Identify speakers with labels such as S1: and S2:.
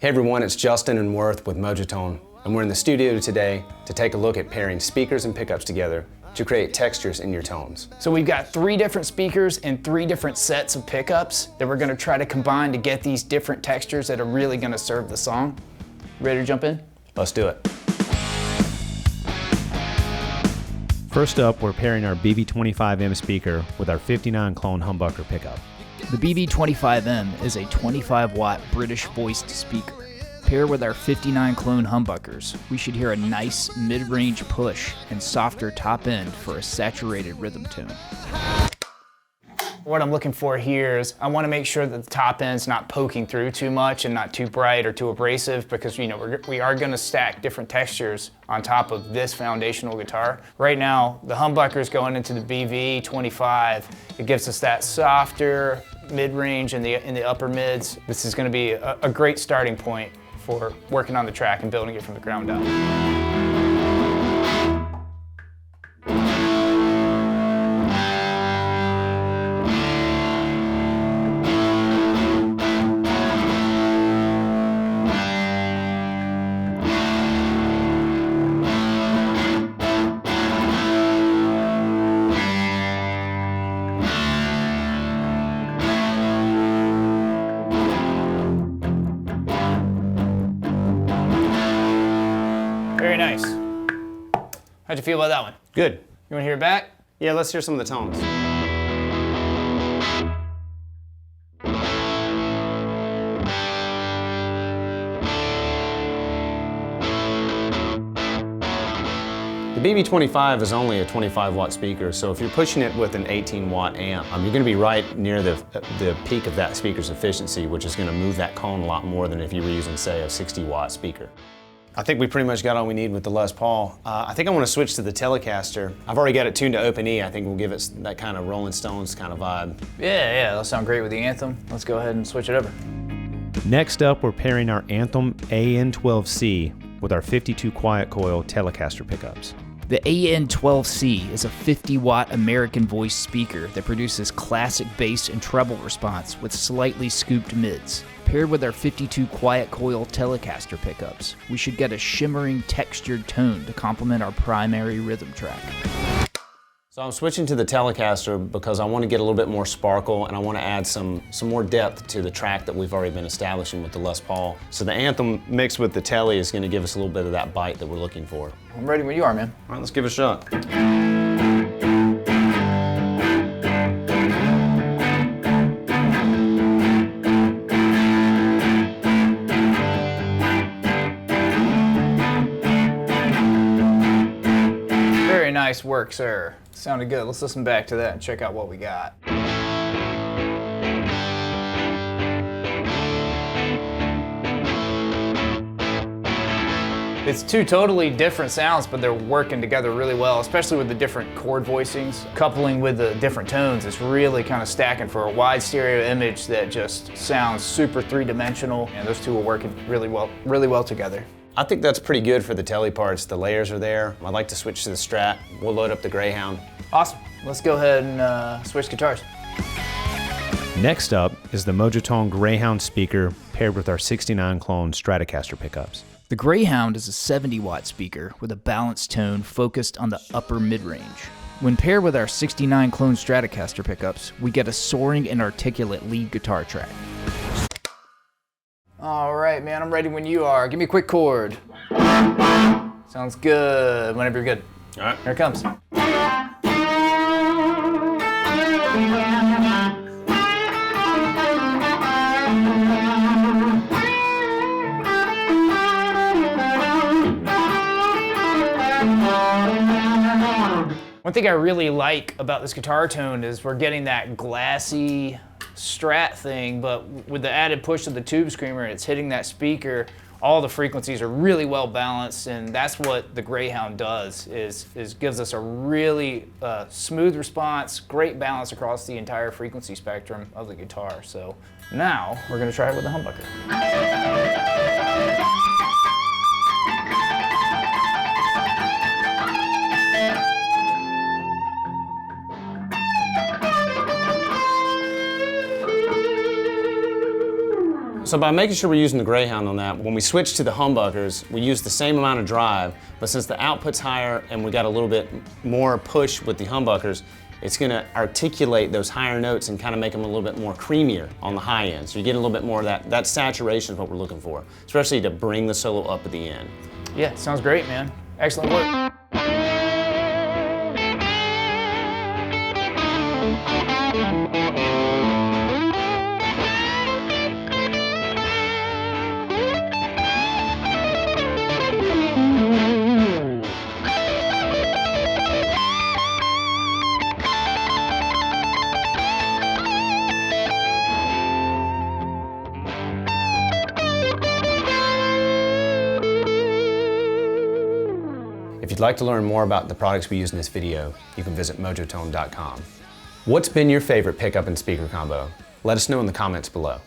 S1: Hey everyone, it's Justin and Worth with Mojotone, and we're in the studio today to take a look at pairing speakers and pickups together to create textures in your tones.
S2: So we've got 3 different speakers and 3 different sets of pickups that we're gonna try to combine to get these different textures that are really gonna serve the song. Ready to jump in?
S1: Let's do it.
S3: First up, we're pairing our BB25M speaker with our 59 clone humbucker pickup.
S2: The BB25M is a 25-watt British voiced speaker. Paired with our 59 clone humbuckers, we should hear a nice mid-range push and softer top end for a saturated rhythm tone. What I'm looking for here is I want to make sure that the top end's not poking through too much and not too bright or too abrasive, because we are going to stack different textures on top of this foundational guitar. Right now, the humbucker's going into the BV25. It gives us that softer mid-range in the upper mids. This is going to be a great starting point for working on the track and building it from the ground up. Very nice. How'd you feel about that one?
S1: Good.
S2: You wanna hear it back?
S1: Yeah, let's hear some of the tones. The BB25 is only a 25-watt speaker, so if you're pushing it with an 18-watt amp, you're going to be right near the peak of that speaker's efficiency, which is going to move that cone a lot more than if you were using, say, a 60-watt speaker. I think we pretty much got all we need with the Les Paul. I think I want to switch to the Telecaster. I've already got it tuned to open E. I think we'll give it that kind of Rolling Stones kind of vibe.
S2: Yeah, that'll sound great with the Anthem. Let's go ahead and switch it over.
S3: Next up, we're pairing our Anthem AN12C with our 52 quiet coil Telecaster pickups.
S2: The AN12C is a 50-watt American voice speaker that produces classic bass and treble response with slightly scooped mids. Paired with our 52 quiet coil Telecaster pickups, we should get a shimmering textured tone to complement our primary rhythm track.
S1: So I'm switching to the Telecaster because I want to get a little bit more sparkle and I want to add some more depth to the track that we've already been establishing with the Les Paul. So the Anthem mixed with the Tele is going to give us a little bit of that bite that we're looking for.
S2: I'm ready when you are, man.
S1: All right, let's give it a shot.
S2: Very nice work, sir. Sounded good. Let's listen back to that and check out what we got. It's 2 totally different sounds, but they're working together really well, especially with the different chord voicings. Coupling with the different tones, it's really kind of stacking for a wide stereo image that just sounds super 3-dimensional, and those 2 are working really well together.
S1: I think that's pretty good for the Tele parts. The layers are there. I'd like to switch to the Strat. We'll load up the Greyhound.
S2: Awesome. Let's go ahead and switch guitars.
S3: Next up is the Mojotone Greyhound speaker paired with our 69 clone Stratocaster pickups.
S2: The Greyhound is a 70-watt speaker with a balanced tone focused on the upper mid-range. When paired with our 69 clone Stratocaster pickups, we get a soaring and articulate lead guitar track. All right, man, I'm ready when you are. Give me a quick chord. Sounds good. Whenever you're good.
S1: All right.
S2: Here it comes. One thing I really like about this guitar tone is we're getting that glassy Strat thing, but with the added push of the tube screamer, it's hitting that speaker. All the frequencies are really well balanced, and that's what the Greyhound does, is gives us a really smooth response, great balance across the entire frequency spectrum of the guitar. So now we're gonna try it with the humbucker.
S1: So by making sure we're using the Greyhound on that, when we switch to the humbuckers, we use the same amount of drive, but since the output's higher and we got a little bit more push with the humbuckers, it's gonna articulate those higher notes and kind of make them a little bit more creamier on the high end. So you get a little bit more of that saturation is what we're looking for, especially to bring the solo up at the end.
S2: Yeah, sounds great, man. Excellent work.
S1: If you'd like to learn more about the products we use in this video, you can visit mojotone.com. What's been your favorite pickup and speaker combo? Let us know in the comments below.